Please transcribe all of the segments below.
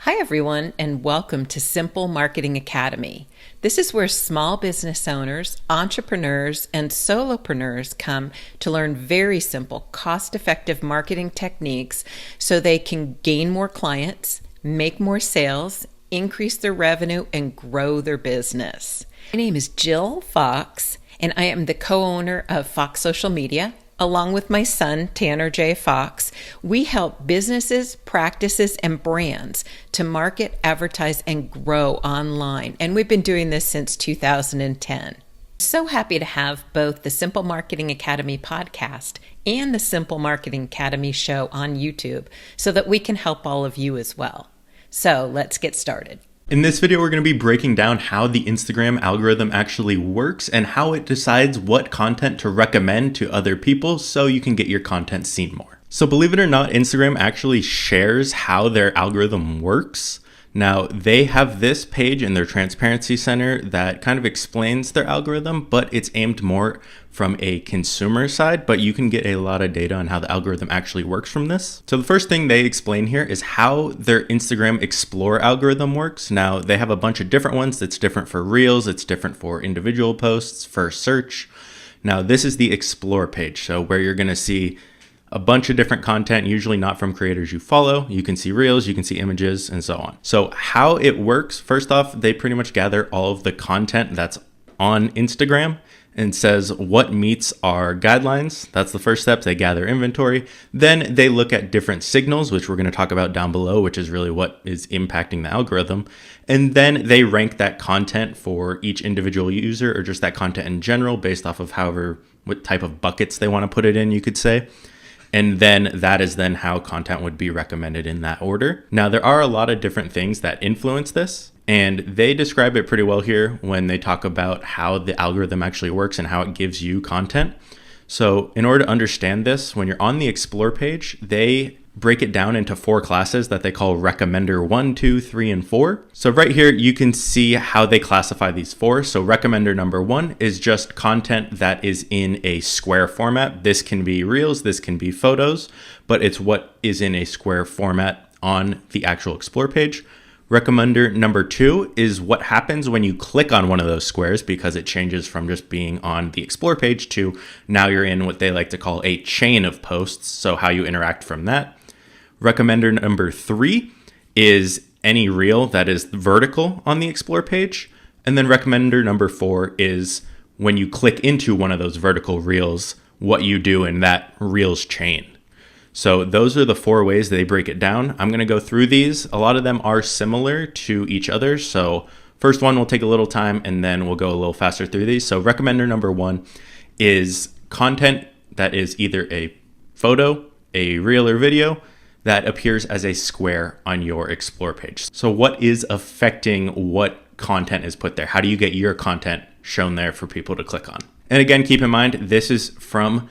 Hi, everyone, and welcome to Simple Marketing Academy. This is where small business owners, entrepreneurs, and solopreneurs come to learn very simple, cost-effective marketing techniques so they can gain more clients, make more sales, increase their revenue, and grow their business. My name is Jill Fox, and I am the co-owner of Fox Social Media. Along with my son, Tanner J. Fox, we help businesses, practices, and brands to market, advertise, and grow online. And we've been doing this since 2010. So happy to have both the Simple Marketing Academy podcast and the Simple Marketing Academy show on YouTube so that we can help all of you as well. So let's get started. In this video, we're going to be breaking down how the Instagram algorithm actually works and how it decides what content to recommend to other people so you can get your content seen more. So believe it or not, Instagram actually shares how their algorithm works. Now, they have this page in their Transparency Center that kind of explains their algorithm, but it's aimed more from a consumer side, but you can get a lot of data on how the algorithm actually works from this. So the first thing they explain here is how their Instagram Explore algorithm works. Now, they have a bunch of different ones that's different for Reels, it's different for individual posts, for search. Now, this is the Explore page, so where you're gonna see a bunch of different content, usually not from creators you follow. You can see reels, you can see images, and so on. So how it works, first off, they pretty much gather all of the content that's on Instagram and says what meets our guidelines. That's the first step. They gather inventory. Then they look at different signals, which we're going to talk about down below, which is really what is impacting the algorithm. And then they rank that content for each individual user or just that content in general based off of what type of buckets they want to put it in, you could say. And then that is then how content would be recommended in that order. Now, there are a lot of different things that influence this, and they describe it pretty well here when they talk about how the algorithm actually works and how it gives you content. So in order to understand this, when you're on the Explore page, they break it down into 4 classes that they call Recommender 1, 2, 3, and 4. So right here, you can see how they classify these 4. So Recommender number 1 is just content that is in a square format. This can be Reels, this can be photos, but it's what is in a square format on the actual Explore page. Recommender number 2 is what happens when you click on one of those squares, because it changes from just being on the Explore page to now you're in what they like to call a chain of posts. So how you interact from that. Recommender number 3 is any reel that is vertical on the Explore page. And then recommender number 4 is when you click into one of those vertical reels, what you do in that reels chain. So those are the 4 ways they break it down. I'm going to go through these. A lot of them are similar to each other. So first one will take a little time and then we'll go a little faster through these. So recommender number 1 is content that is either a photo, a reel, or video that appears as a square on your Explore page. So what is affecting what content is put there? How do you get your content shown there for people to click on? And again, keep in mind, this is from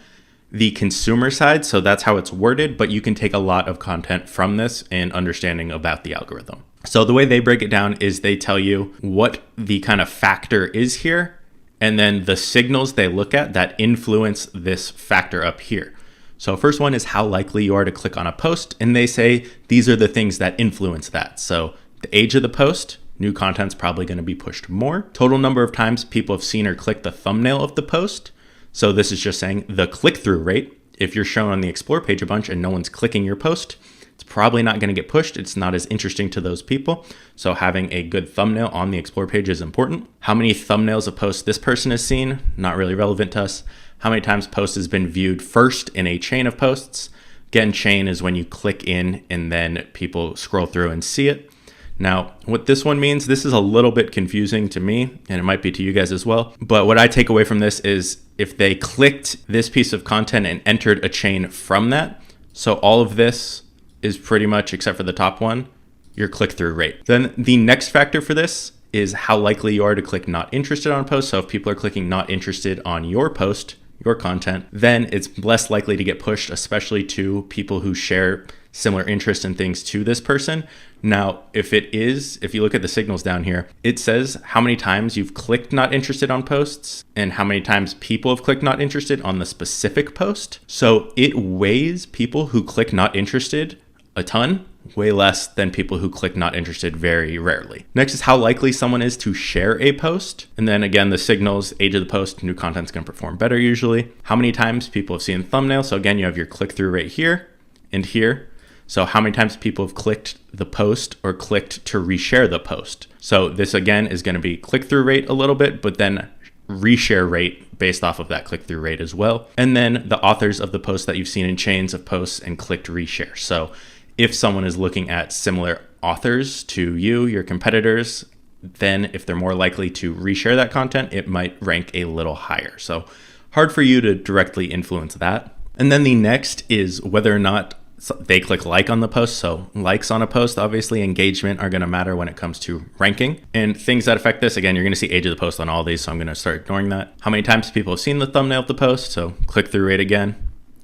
the consumer side, so that's how it's worded, but you can take a lot of content from this and understanding about the algorithm. So the way they break it down is they tell you what the kind of factor is here, and then the signals they look at that influence this factor up here. So first one is how likely you are to click on a post, and they say these are the things that influence that. So the age of the post, new content's probably going to be pushed more. Total number of times people have seen or clicked the thumbnail of the post. So this is just saying the click-through rate. If you're shown on the Explore page a bunch and no one's clicking your post, it's probably not going to get pushed. It's not as interesting to those people. So having a good thumbnail on the Explore page is important. How many thumbnails of posts this person has seen, not really relevant to us. How many times post has been viewed first in a chain of posts. Again, chain is when you click in and then people scroll through and see it. Now, what this one means, this is a little bit confusing to me, and it might be to you guys as well. But what I take away from this is if they clicked this piece of content and entered a chain from that, so all of this is pretty much, except for the top one, your click-through rate. Then the next factor for this is how likely you are to click not interested on a post. So if people are clicking not interested on your post, your content, then it's less likely to get pushed, especially to people who share similar interests and things to this person. Now, if you look at the signals down here, it says how many times you've clicked not interested on posts and how many times people have clicked not interested on the specific post. So it weighs people who click not interested a ton way less than people who click not interested very rarely. Next is how likely someone is to share a post. And then again, the signals, age of the post, new content's going to perform better usually. How many times people have seen the thumbnail. So again, you have your click-through rate here and here. So how many times people have clicked the post or clicked to reshare the post. So this again is going to be click-through rate a little bit, but then reshare rate based off of that click-through rate as well. And then the authors of the post that you've seen in chains of posts and clicked reshare. So if someone is looking at similar authors to you, your competitors, then if they're more likely to reshare that content, it might rank a little higher. So hard for you to directly influence that. And then the next is whether or not they click like on the post. So likes on a post, obviously engagement are going to matter when it comes to ranking. And things that affect this, again, you're going to see age of the post on all these. So I'm going to start ignoring that. How many times people have seen the thumbnail of the post. So click-through rate again,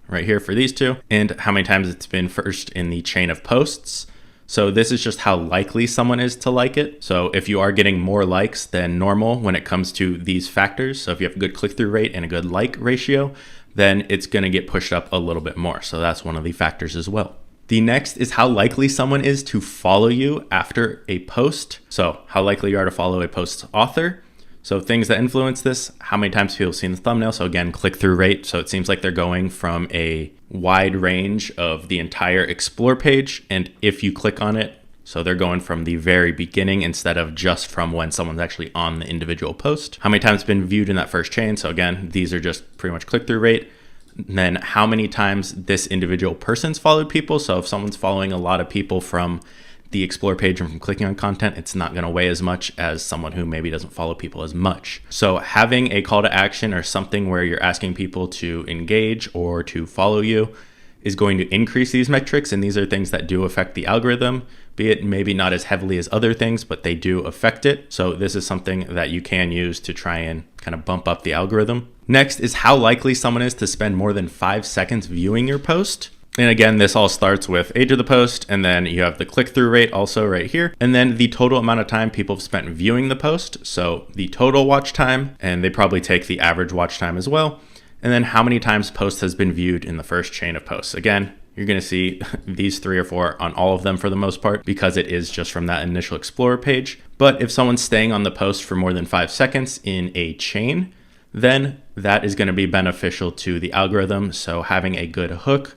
right here for these two, and how many times it's been first in the chain of posts. So this is just how likely someone is to like it. So if you are getting more likes than normal when it comes to these factors, so if you have a good click-through rate and a good like ratio, then it's going to get pushed up a little bit more. So that's one of the factors as well. The next is how likely someone is to follow you after a post. So how likely you are to follow a post's author. So things that influence this, how many times people have seen the thumbnail. So again, click-through rate. So it seems like they're going from a wide range of the entire Explore page. And if you click on it, so they're going from the very beginning instead of just from when someone's actually on the individual post. How many times it's been viewed in that first chain. So again, these are just pretty much click-through rate. And then how many times this individual person's followed people. So if someone's following a lot of people from the Explore page and from clicking on content, it's not going to weigh as much as someone who maybe doesn't follow people as much. So having a call to action or something where you're asking people to engage or to follow you is going to increase these metrics. And these are things that do affect the algorithm, be it maybe not as heavily as other things, but they do affect it. So this is something that you can use to try and kind of bump up the algorithm. Next is how likely someone is to spend more than 5 seconds viewing your post. And again, this all starts with age of the post, and then you have the click-through rate also right here, and then the total amount of time people have spent viewing the post. So the total watch time, and they probably take the average watch time as well. And then how many times post has been viewed in the first chain of posts. Again, you're going to see these 3 or 4 on all of them for the most part, because it is just from that initial Explorer page. But if someone's staying on the post for more than 5 seconds in a chain, then that is going to be beneficial to the algorithm. So having a good hook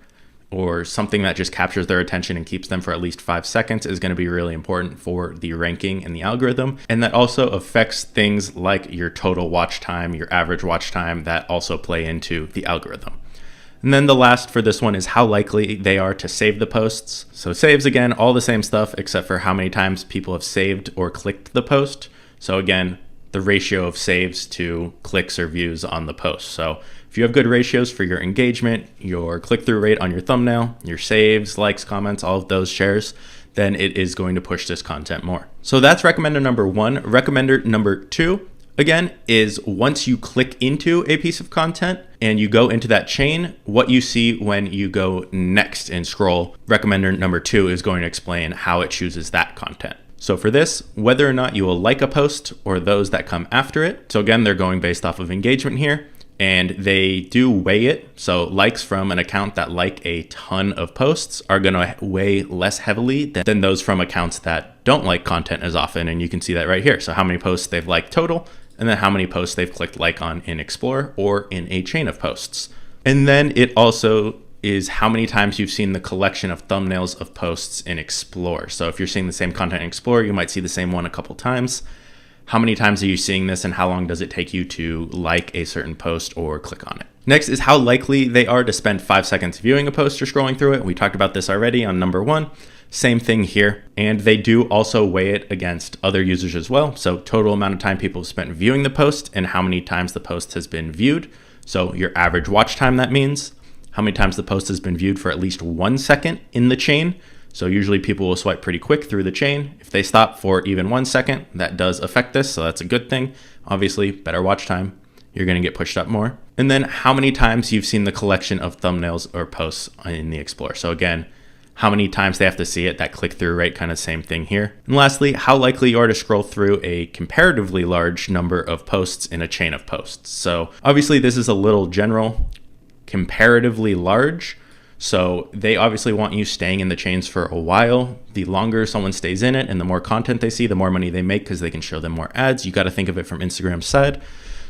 or something that just captures their attention and keeps them for at least 5 seconds is going to be really important for the ranking and the algorithm. And that also affects things like your total watch time, your average watch time, that also play into the algorithm. And then the last for this one is how likely they are to save the posts. So saves, again, all the same stuff except for how many times people have saved or clicked the post. So again, the ratio of saves to clicks or views on the post. So if you have good ratios for your engagement, your click-through rate on your thumbnail, your saves, likes, comments, all of those shares, then it is going to push this content more. So that's recommender number 1. Recommender number 2, again, is once you click into a piece of content and you go into that chain, what you see when you go next and scroll. Recommender number 2 is going to explain how it chooses that content. So for this, whether or not you will like a post or those that come after it. So again, they're going based off of engagement here. And they do weigh it. So likes from an account that like a ton of posts are going to weigh less heavily than those from accounts that don't like content as often. And you can see that right here. So how many posts they've liked total, and then how many posts they've clicked like on in Explore or in a chain of posts. And then it also is how many times you've seen the collection of thumbnails of posts in Explore. So if you're seeing the same content in Explore, you might see the same one a couple times. How many times are you seeing this, and how long does it take you to like a certain post or click on it? Next is how likely they are to spend 5 seconds viewing a post or scrolling through it. We talked about this already on number 1. Same thing here. And they do also weigh it against other users as well. So total amount of time people have spent viewing the post and how many times the post has been viewed. So your average watch time, that means how many times the post has been viewed for at least 1 second in the chain. So usually people will swipe pretty quick through the chain. If they stop for even 1 second, that does affect this. So that's a good thing. Obviously, better watch time, you're going to get pushed up more. And then how many times you've seen the collection of thumbnails or posts in the Explorer. So again, how many times they have to see it, that click-through rate, kind of same thing here. And lastly, how likely you are to scroll through a comparatively large number of posts in a chain of posts. So obviously this is a little general. Comparatively large So they obviously want you staying in the chains for a while. The longer someone stays in it and the more content they see, the more money they make because they can show them more ads. You got to think of it from Instagram's side.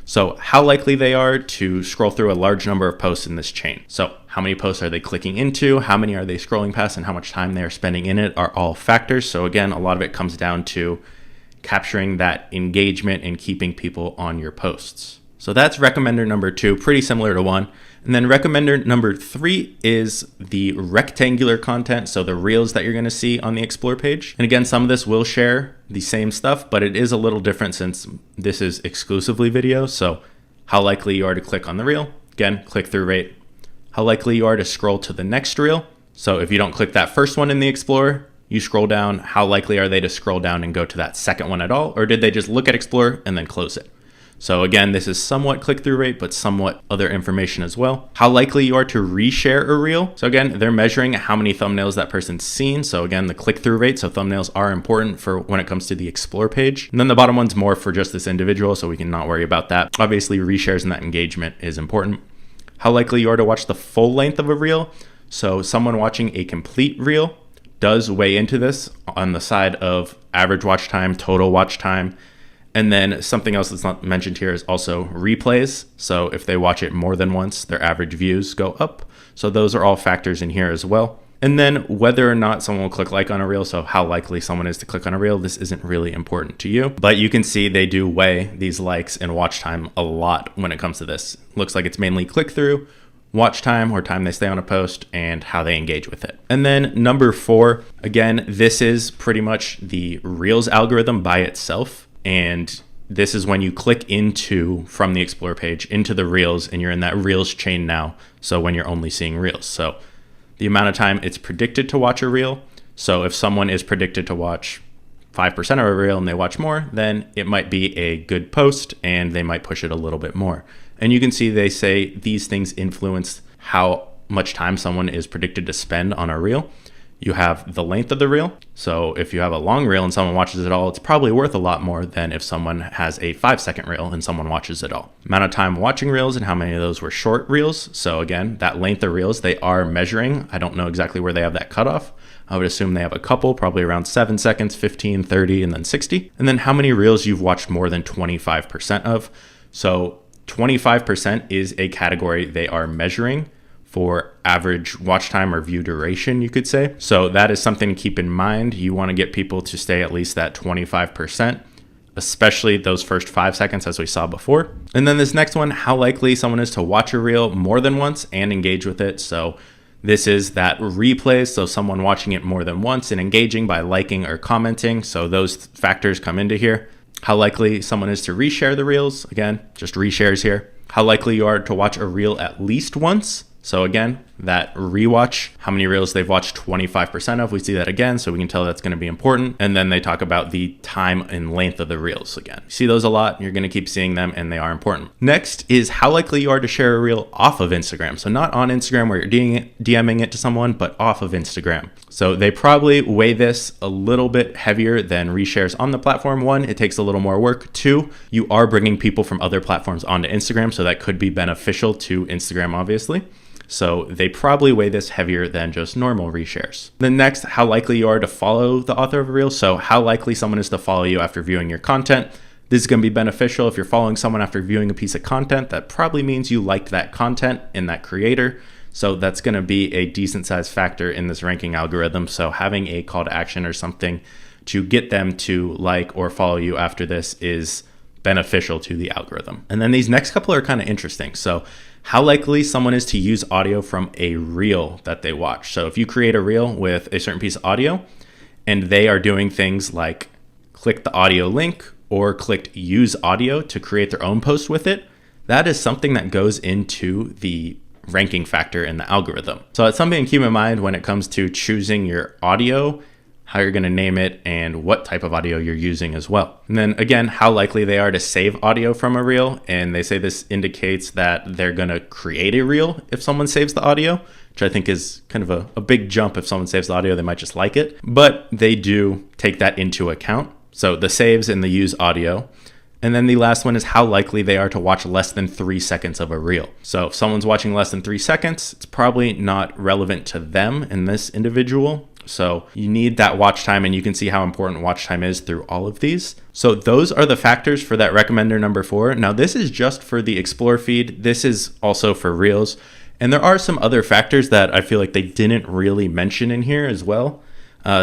So how likely they are to scroll through a large number of posts in this chain. So how many posts are they clicking into? How many are they scrolling past? And how much time they are spending in it are all factors. So again, a lot of it comes down to capturing that engagement and keeping people on your posts. So that's recommender number 2, pretty similar to 1. And then recommender number 3 is the rectangular content. So the reels that you're going to see on the Explore page. And again, some of this will share the same stuff, but it is a little different since this is exclusively video. So how likely you are to click on the reel. Again, click-through rate. How likely you are to scroll to the next reel. So if you don't click that first one in the Explore, you scroll down, how likely are they to scroll down and go to that second one at all? Or did they just look at Explore and then close it? So again, this is somewhat click-through rate, but somewhat other information as well. How likely you are to reshare a reel. So again, they're measuring how many thumbnails that person's seen. So again, the click-through rate. So thumbnails are important for when it comes to the Explore page. And then the bottom one's more for just this individual, so we can not worry about that. Obviously, reshares and that engagement is important. How likely you are to watch the full length of a reel. So someone watching a complete reel does weigh into this on the side of average watch time, total watch time. And then something else that's not mentioned here is also replays. So if they watch it more than once, their average views go up. So those are all factors in here as well. And then whether or not someone will click like on a reel, so how likely someone is to click on a reel, this isn't really important to you. But you can see they do weigh these likes and watch time a lot when it comes to this. Looks like it's mainly click through, watch time or time they stay on a post, and how they engage with it. And then number 4, again, this is pretty much the Reels algorithm by itself. And this is when you click into, from the Explore page, into the Reels, and you're in that Reels chain now. So when you're only seeing Reels. So the amount of time it's predicted to watch a reel. So if someone is predicted to watch 5% of a reel and they watch more, then it might be a good post and they might push it a little bit more. And you can see they say these things influence how much time someone is predicted to spend on a reel. You have the length of the reel. So if you have a long reel and someone watches it all, it's probably worth a lot more than if someone has a 5-second reel and someone watches it all. Amount of time watching reels and how many of those were short reels. So again, that length of reels, they are measuring. I don't know exactly where they have that cutoff. I would assume they have a couple, probably around 7 seconds, 15, 30, and then 60. And then how many reels you've watched more than 25% of. So 25% is a category they are measuring for average watch time or view duration, you could say. So that is something to keep in mind. You want to get people to stay at least that 25%, especially those first 5 seconds as we saw before. And then this next one, how likely someone is to watch a reel more than once and engage with it. So this is that replay. So someone watching it more than once and engaging by liking or commenting. So those factors come into here. How likely someone is to reshare the reels. Again, just reshares here. How likely you are to watch a reel at least once. So again, that rewatch, how many reels they've watched 25% of, we see that again, so we can tell that's going to be important. And then they talk about the time and length of the reels again. You see those a lot, you're going to keep seeing them, and they are important. Next is how likely you are to share a reel off of Instagram. So not on Instagram where you're DMing it to someone, but off of Instagram. So they probably weigh this a little bit heavier than reshares on the platform. 1, it takes a little more work. 2, you are bringing people from other platforms onto Instagram, so that could be beneficial to Instagram, obviously. So they probably weigh this heavier than just normal reshares. Then next, how likely you are to follow the author of a reel. So how likely someone is to follow you after viewing your content. This is going to be beneficial if you're following someone after viewing a piece of content. That probably means you liked that content and that creator. So that's going to be a decent sized factor in this ranking algorithm. So having a call to action or something to get them to like or follow you after this is beneficial to the algorithm. And then these next couple are kind of interesting. So how likely someone is to use audio from a reel that they watch. So if you create a reel with a certain piece of audio and they are doing things like click the audio link or clicked use audio to create their own post with it, that is something that goes into the ranking factor in the algorithm. So it's something to keep in mind when it comes to choosing your audio, how you're going to name it, and what type of audio you're using as well. And then again, how likely they are to save audio from a reel. And they say this indicates that they're going to create a reel if someone saves the audio, which I think is kind of a big jump. If someone saves the audio, they might just like it, but they do take that into account. So the saves and the use audio. And then the last one is how likely they are to watch less than 3 seconds of a reel. So if someone's watching less than 3 seconds, it's probably not relevant to them and this individual. So you need that watch time, and you can see how important watch time is through all of these. So those are the factors for that recommender number 4. Now this is just for the Explore feed. This is also for Reels. And there are some other factors that I feel like they didn't really mention in here as well.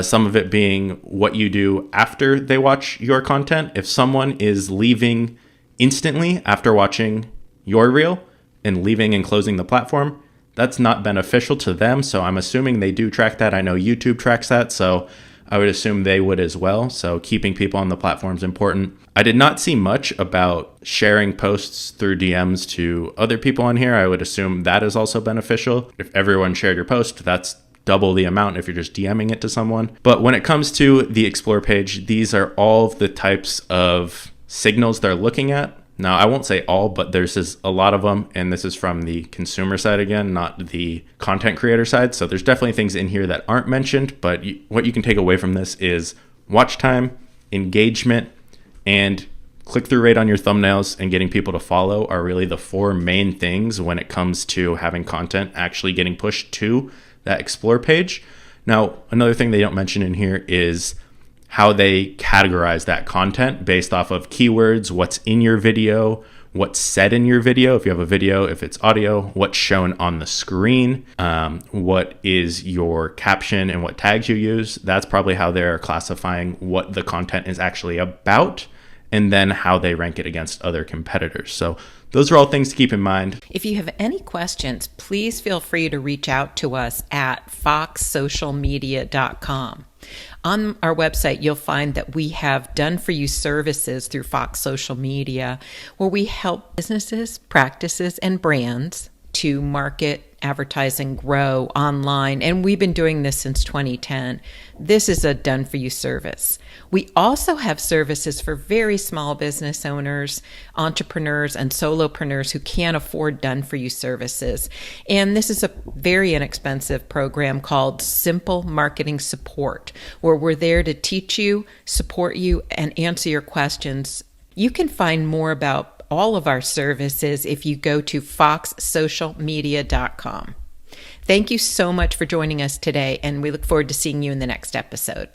Some of it being what you do after they watch your content. If someone is leaving instantly after watching your reel and leaving and closing the platform, that's not beneficial to them. So I'm assuming they do track that. I know YouTube tracks that, so I would assume they would as well. So keeping people on the platform is important. I did not see much about sharing posts through DMs to other people on here. I would assume that is also beneficial. If everyone shared your post, that's double the amount if you're just DMing it to someone. But when it comes to the Explore page, these are all of the types of signals they're looking at. Now, I won't say all, but there's a lot of them, and this is from the consumer side again, not the content creator side. So there's definitely things in here that aren't mentioned, but what you can take away from this is watch time, engagement, and click-through rate on your thumbnails and getting people to follow are really the 4 main things when it comes to having content actually getting pushed to that Explore page. Now, another thing they don't mention in here is how they categorize that content based off of keywords, what's in your video, what's said in your video, if you have a video, if it's audio, what's shown on the screen, what is your caption and what tags you use. That's probably how they're classifying what the content is actually about, and then how they rank it against other competitors. So those are all things to keep in mind. If you have any questions, please feel free to reach out to us at foxsocialmedia.com. On our website, you'll find that we have done-for-you services through Fox Social Media, where we help businesses, practices, and brands to market, advertise, and grow online. And we've been doing this since 2010. This is a done-for-you service. We also have services for very small business owners, entrepreneurs, and solopreneurs who can't afford done-for-you services. And this is a very inexpensive program called Simple Marketing Support, where we're there to teach you, support you, and answer your questions. You can find more about all of our services if you go to foxsocialmedia.com. Thank you so much for joining us today, and we look forward to seeing you in the next episode.